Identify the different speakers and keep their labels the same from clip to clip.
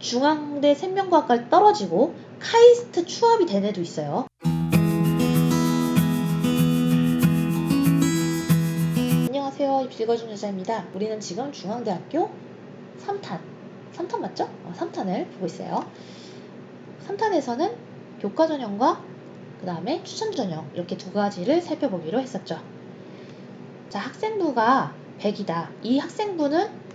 Speaker 1: 중앙대 생명과학과를 떨어지고 카이스트 추합이 된 애도 있어요. 안녕하세요. 입시거준 여자입니다. 우리는 지금 중앙대학교 3탄 맞죠? 3탄을 보고 있어요. 3탄에서는 교과 전형과 그 다음에 추천 전형 이렇게 두 가지를 살펴보기로 했었죠. 자, 학생부가 100이다. 이 학생부는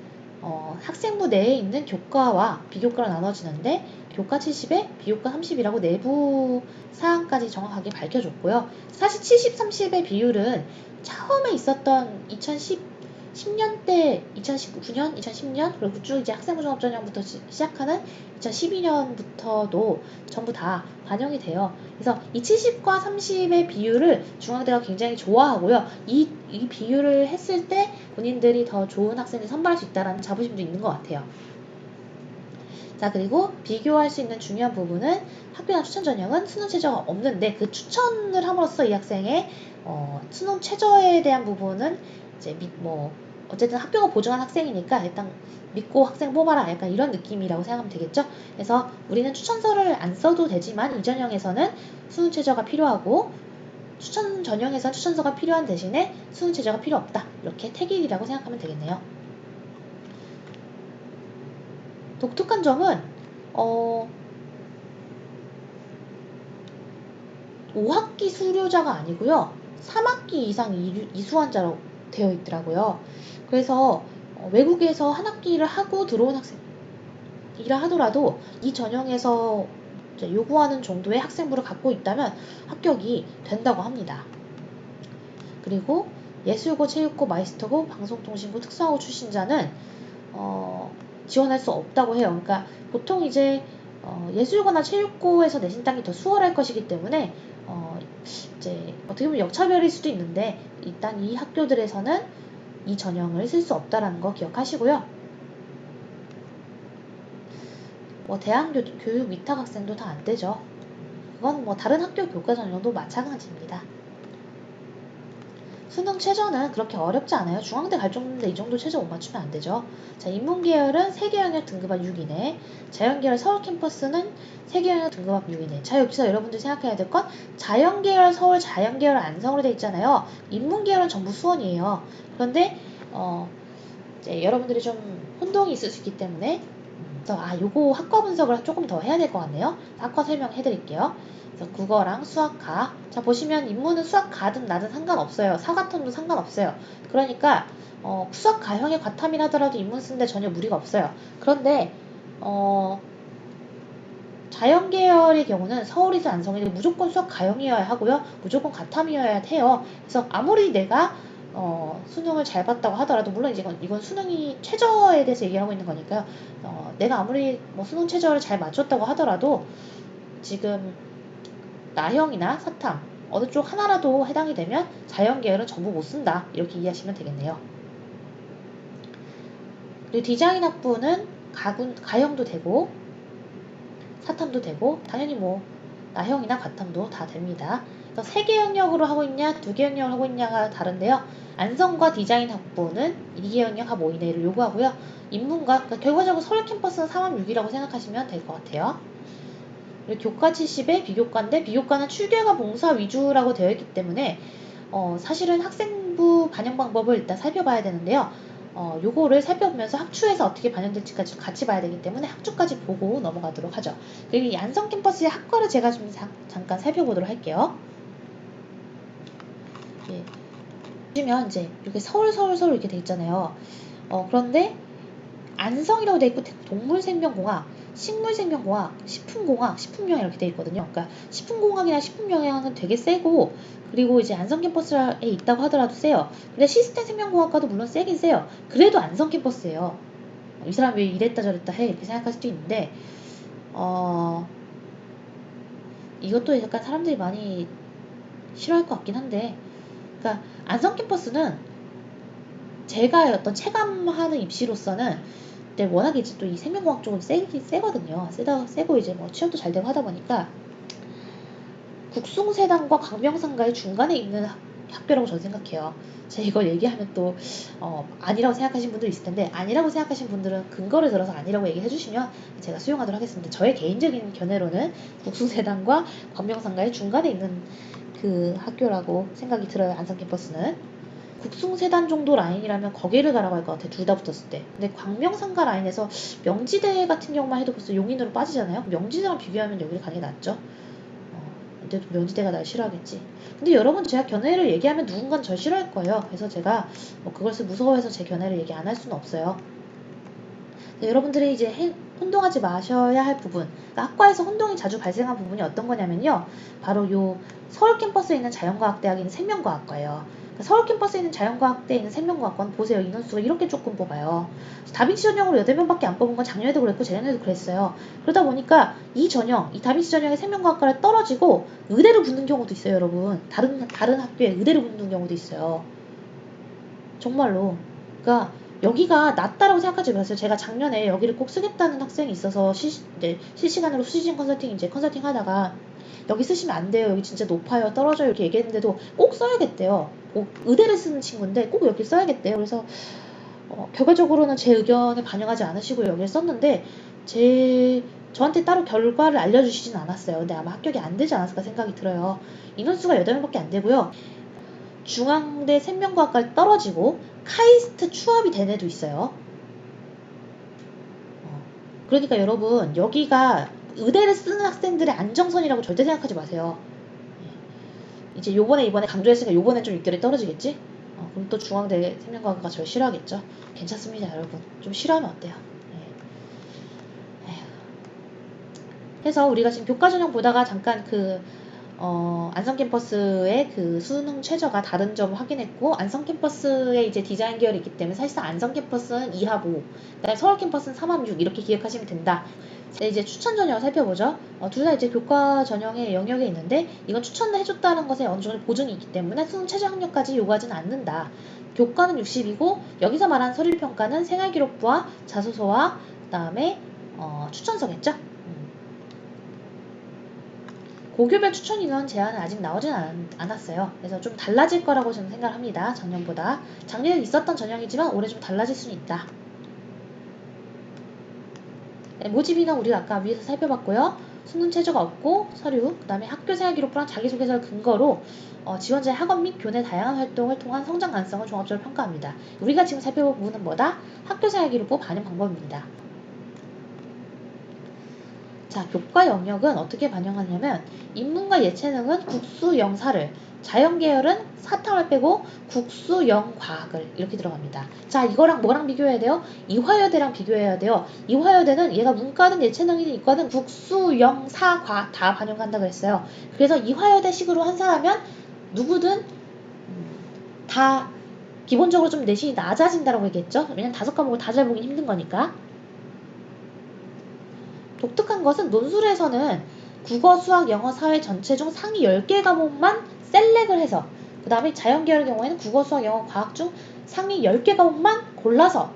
Speaker 1: 학생부 내에 있는 교과와 비교과로 나눠지는데 교과 70에 비교과 30이라고 내부 사항까지 정확하게 밝혀줬고요. 사실 70, 30의 비율은 처음에 있었던 2010년대, 2019년, 2010년 그리고 쭉 이제 학생부 종합전형부터 시작하는 2012년부터도 전부 다 반영이 돼요. 그래서 이 70과 30의 비율을 중앙대가 굉장히 좋아하고요. 이 비율을 했을 때 본인들이 더 좋은 학생을 선발할 수 있다는 자부심도 있는 것 같아요. 자, 그리고 비교할 수 있는 중요한 부분은 학교나 추천 전형은 수능 최저가 없는데 그 추천을 함으로써 이 학생의 수능 최저에 대한 부분은 이제 어쨌든 학교가 보증한 학생이니까 일단 믿고 학생 뽑아라 약간 이런 느낌이라고 생각하면 되겠죠. 그래서 우리는 추천서를 안 써도 되지만 이 전형에서는 수능 최저가 필요하고 추천 전형에서 추천서가 필요한 대신에 수능 최저가 필요 없다. 이렇게 택일이라고 생각하면 되겠네요. 독특한 점은 5학기 수료자가 아니고요. 3학기 이상 이수환자로 되어 있더라고요. 그래서 외국에서 한 학기를 하고 들어온 학생이라 하더라도 이 전형에서 요구하는 정도의 학생부를 갖고 있다면 합격이 된다고 합니다. 그리고 예술고, 체육고, 마이스터고, 방송통신고, 특성화고 출신자는 지원할 수 없다고 해요. 그러니까 보통 이제 예술고나 체육고에서 내신 따기 더 수월할 것이기 때문에 이제 어떻게 보면 역차별일 수도 있는데 일단 이 학교들에서는 이 전형을 쓸 수 없다라는 거 기억하시고요. 대학교육 위탁 학생도 다 안 되죠. 그건 다른 학교 교과 전형도 마찬가지입니다. 수능 최저는 그렇게 어렵지 않아요. 중앙대 갈 정도인데 이 정도 최저 못 맞추면 안 되죠. 자, 인문계열은 세계영역 등급합 6 이내, 자연계열 서울 캠퍼스는 세계영역 등급합 6 이내. 자, 여기서 여러분들이 생각해야 될 건 자연계열 서울, 자연계열 안성으로 되어 있잖아요. 인문계열은 전부 수원이에요. 그런데 이제 여러분들이 좀 혼동이 있을 수 있기 때문에 요거 학과 분석을 조금 더 해야 될 것 같네요. 학과 설명해 드릴게요. 그래서 국어랑 수학과. 자, 보시면 인문은 수학 가든 나든 상관없어요. 사과텀도 상관없어요. 그러니까 수학 가형의 과탐이라 하더라도 인문 쓰는데 전혀 무리가 없어요. 그런데 자연계열의 경우는 서울이든 안성이든 무조건 수학 가형이어야 하고요. 무조건 과탐이어야 해요. 그래서 아무리 내가 수능을 잘 봤다고 하더라도 물론 이제 이건 수능이 최저에 대해서 얘기하고 있는 거니까요. 내가 아무리 수능 최저를 잘 맞췄다고 하더라도 지금 나형이나 사탐 어느 쪽 하나라도 해당이 되면 자연계열은 전부 못 쓴다. 이렇게 이해하시면 되겠네요. 그리고 디자인 학부는 가형도 되고 사탐도 되고 당연히 나형이나 과탐도 다 됩니다. 그래서 3개 영역으로 하고 있냐 2개 영역을 하고 있냐가 다른데요. 안성과 디자인 학부는 2개 영역 합 5 이내를 요구하고요. 인문과 결과적으로 서울 캠퍼스는 3합 6이라고 생각하시면 될 것 같아요. 그리고 교과 70에 비교과인데 비교과는 출결과 봉사 위주라고 되어 있기 때문에 사실은 학생부 반영 방법을 일단 살펴봐야 되는데요. 요거를 살펴보면서 학추에서 어떻게 반영될지까지 같이 봐야 되기 때문에 학추까지 보고 넘어가도록 하죠. 그리고 이 안성 캠퍼스의 학과를 제가 좀 잠깐 살펴보도록 할게요. 예. 보시면 이제 이렇게 서울 이렇게 돼 있잖아요. 그런데 안성이라고 돼 있고 동물생명공학, 식물생명공학, 식품공학, 식품영양 이렇게 돼 있거든요. 그러니까 식품공학이나 식품영양은 되게 세고 그리고 이제 안성 캠퍼스에 있다고 하더라도 세요. 근데 시스템 생명공학과도 물론 세긴 세요. 그래도 안성 캠퍼스예요. 이 사람 왜 이랬다 저랬다 해 이렇게 생각할 수도 있는데 이것도 약간 사람들이 많이 싫어할 것 같긴 한데 그러니까 안성 캠퍼스는 제가 어떤 체감하는 입시로서는 근데 워낙에 이제 또 이 생명공학 쪽은 세거든요. 세고 이제 취업도 잘 되고 하다 보니까 국숭세당과 광명상가의 중간에 있는 학교라고 저는 생각해요. 제가 이걸 얘기하면 또 아니라고 생각하시는 분들 있을 텐데, 아니라고 생각하시는 분들은 근거를 들어서 아니라고 얘기해 주시면 제가 수용하도록 하겠습니다. 저의 개인적인 견해로는 국수세단과 광명상가의 중간에 있는 그 학교라고 생각이 들어요. 안산 캠퍼스는. 국숭세단 정도 라인이라면 거기를 가라고 할 것 같아요. 둘 다 붙었을 때. 근데 광명상가 라인에서 명지대 같은 경우만 해도 벌써 용인으로 빠지잖아요. 명지대랑 비교하면 여기를 가는 게 낫죠. 근데 명지대가 날 싫어하겠지. 근데 여러분, 제가 견해를 얘기하면 누군가는 절 싫어할 거예요. 그래서 제가 그것을 무서워해서 제 견해를 얘기 안 할 수는 없어요. 여러분들이 이제 혼동하지 마셔야 할 부분, 그러니까 학과에서 혼동이 자주 발생한 부분이 어떤 거냐면요, 바로 요 서울 캠퍼스에 있는 자연과학대학에 있는 생명과학과예요. 그러니까 서울 캠퍼스에 있는 자연과학대에 있는 생명과학과는 보세요, 인원수가 이렇게 조금 뽑아요. 다빈치 전형으로 8명밖에 안 뽑은 건 작년에도 그랬고 재작년에도 그랬어요. 그러다 보니까 이 전형, 이 다빈치 전형의 생명과학과를 떨어지고 의대를 붙는 경우도 있어요, 여러분. 다른 학교에 의대를 붙는 경우도 있어요. 정말로. 그러니까 여기가 낫다라고 생각하지 마세요. 제가 작년에 여기를 꼭 쓰겠다는 학생이 있어서 실시간으로 수시진 컨설팅 하다가 여기 쓰시면 안 돼요. 여기 진짜 높아요. 떨어져요. 이렇게 얘기했는데도 꼭 써야겠대요. 의대를 쓰는 친구인데 꼭 여기 써야겠대요. 그래서 결과적으로는 제 의견에 반영하지 않으시고 여기를 썼는데 저한테 따로 결과를 알려주시진 않았어요. 근데 아마 합격이 안 되지 않았을까 생각이 들어요. 인원수가 8명밖에 안 되고요. 중앙대 생명과학과를 떨어지고 카이스트 추합이 된 애도 있어요. 그러니까 여러분, 여기가 의대를 쓰는 학생들의 안정선이라고 절대 생각하지 마세요. 이제 이번에 강조했으니까 요번에 좀 입결이 떨어지겠지? 그럼 또 중앙대 생명과학과가 저를 싫어하겠죠? 괜찮습니다, 여러분. 좀 싫어하면 어때요? 그래서 우리가 지금 교과전형 보다가 잠깐 안성 캠퍼스의 그 수능 최저가 다른 점 확인했고, 안성 캠퍼스의 이제 디자인 계열이 있기 때문에 사실상 안성 캠퍼스는 2합 5, 그다음에 서울 캠퍼스는 3합 6 이렇게 기억하시면 된다. 이제 추천 전형을 살펴보죠. 둘 다 이제 교과 전형의 영역에 있는데, 이건 추천을 해줬다는 것에 어느 정도 보증이 있기 때문에 수능 최저 학력까지 요구하지는 않는다. 교과는 60이고 여기서 말하는 서류평가는 생활기록부와 자소서와 그다음에 추천서겠죠. 고교별 추천 인원 제한은 아직 나오진 않았어요. 그래서 좀 달라질 거라고 저는 생각을 합니다. 작년보다. 작년에 있었던 전형이지만 올해 좀 달라질 수는 있다. 모집 인원 우리가 아까 위에서 살펴봤고요. 수능 최저가 없고 서류, 그 다음에 학교생활기록부랑 자기소개서를 근거로 지원자의 학업 및 교내 다양한 활동을 통한 성장 가능성을 종합적으로 평가합니다. 우리가 지금 살펴볼 부분은 뭐다? 학교생활기록부 반영 방법입니다. 자, 교과 영역은 어떻게 반영하냐면 인문과 예체능은 국수, 영사를, 자연계열은 사탐을 빼고 국수, 영과학을 이렇게 들어갑니다. 자, 이거랑 뭐랑 비교해야 돼요? 이화여대랑 비교해야 돼요. 이화여대는 얘가 문과든 예체능이든 이과든 국수, 영, 사, 과 다 반영한다고 했어요. 그래서 이화여대식으로 한사하면 누구든 다 기본적으로 좀 내신이 낮아진다라고 얘기했죠. 왜냐면 5과목을 다 잘 보긴 힘든 거니까. 독특한 것은 논술에서는 국어, 수학, 영어, 사회 전체 중 상위 10개 과목만 셀렉을 해서, 그 다음에 자연계열 경우에는 국어, 수학, 영어, 과학 중 상위 10개 과목만 골라서,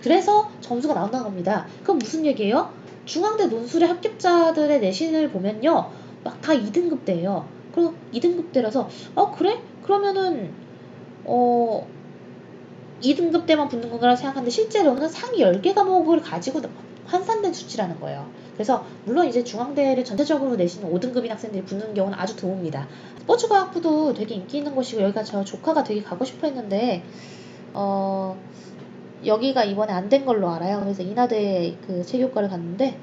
Speaker 1: 그래서 점수가 나온다는 겁니다. 그럼 무슨 얘기예요? 중앙대 논술의 합격자들의 내신을 보면요, 막 다 2등급대예요. 그럼 2등급대라서 그래? 그러면은 2등급대만 붙는 건가라고 생각하는데 실제로는 상위 10개 과목을 가지고 환산된 수치라는 거예요. 그래서 물론 이제 중앙대를 전체적으로 내시는 5등급인 학생들이 붙는 경우는 아주 드뭅니다. 스포츠과학부도 되게 인기 있는 곳이고 여기가 저 조카가 되게 가고 싶어 했는데 여기가 이번에 안 된 걸로 알아요. 그래서 인하대 그 체교과를 갔는데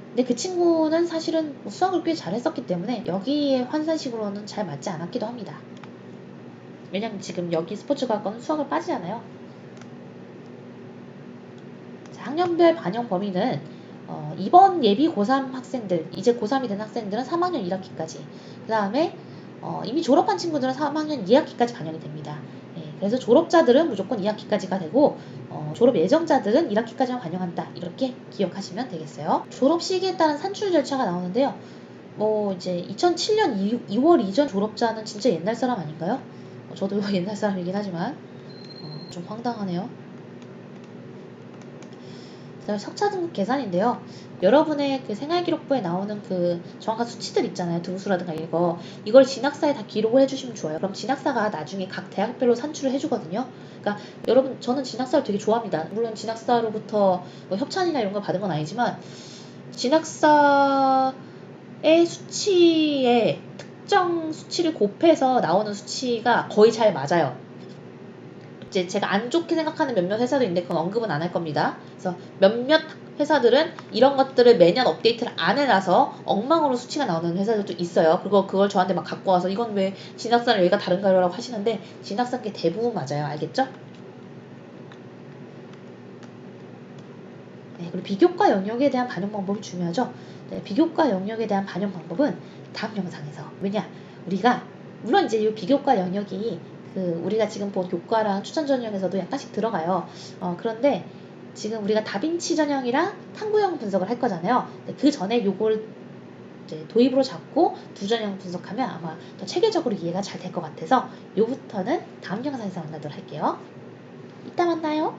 Speaker 1: 근데 그 친구는 사실은 수학을 꽤 잘했었기 때문에 여기의 환산식으로는 잘 맞지 않았기도 합니다. 왜냐면 지금 여기 스포츠과학과는 수학을 빠지잖아요. 자, 학년별 반영 범위는 이번 예비 고3 학생들, 이제 고3이 된 학생들은 3학년 1학기까지, 그 다음에 이미 졸업한 친구들은 3학년 2학기까지 반영이 됩니다. 그래서 졸업자들은 무조건 2학기까지가 되고 졸업 예정자들은 1학기까지만 반영한다. 이렇게 기억하시면 되겠어요. 졸업 시기에 따른 산출 절차가 나오는데요. 이제 2007년 2월 이전 졸업자는 진짜 옛날 사람 아닌가요? 저도 옛날 사람이긴 하지만 좀 황당하네요. 석차 등급 계산인데요. 여러분의 그 생활기록부에 나오는 그 정확한 수치들 있잖아요. 등수라든가 이걸 진학사에 다 기록을 해주시면 좋아요. 그럼 진학사가 나중에 각 대학별로 산출을 해주거든요. 그러니까 여러분, 저는 진학사를 되게 좋아합니다. 물론 진학사로부터 뭐 협찬이나 이런 걸 받은 건 아니지만 진학사의 수치에 특정 수치를 곱해서 나오는 수치가 거의 잘 맞아요. 이제 제가 안 좋게 생각하는 몇몇 회사도 있는데 그건 언급은 안 할 겁니다. 그래서 몇몇 회사들은 이런 것들을 매년 업데이트를 안 해놔서 엉망으로 수치가 나오는 회사들도 있어요. 그리고 그걸 저한테 막 갖고 와서 이건 왜 진학사는 여기가 다른가요? 라고 하시는데 진학사는 게 대부분 맞아요. 알겠죠? 네, 그리고 비교과 영역에 대한 반영 방법이 중요하죠. 네, 비교과 영역에 대한 반영 방법은 다음 영상에서. 왜냐? 우리가 물론 이제 이 비교과 영역이 우리가 지금 본 교과랑 추천 전형에서도 약간씩 들어가요. 그런데 지금 우리가 다빈치 전형이랑 탐구형 분석을 할 거잖아요. 그 전에 요걸 이제 도입으로 잡고 두 전형 분석하면 아마 더 체계적으로 이해가 잘 될 것 같아서 요부터는 다음 영상에서 만나도록 할게요. 이따 만나요.